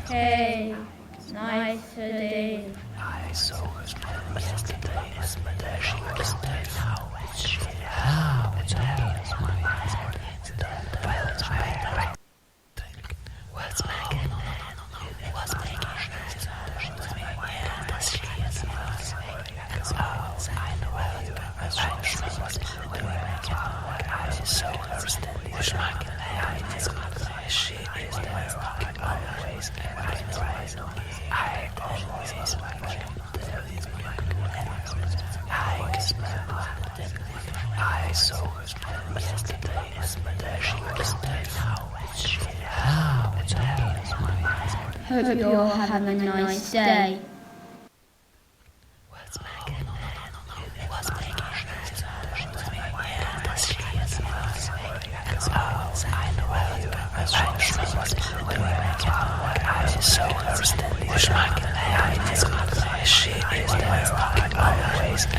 Hey, nice day. I saw her yesterday, but she was dead. How it's happening? What's making? What's making? I know you. I saw her standing. She is there rocking always, and I always I saw her yesterday, but she was dead. How it's happening? Hope you're all having a nice day. What's making? What's making? I know you. I saw her standing. She is there rocking always, and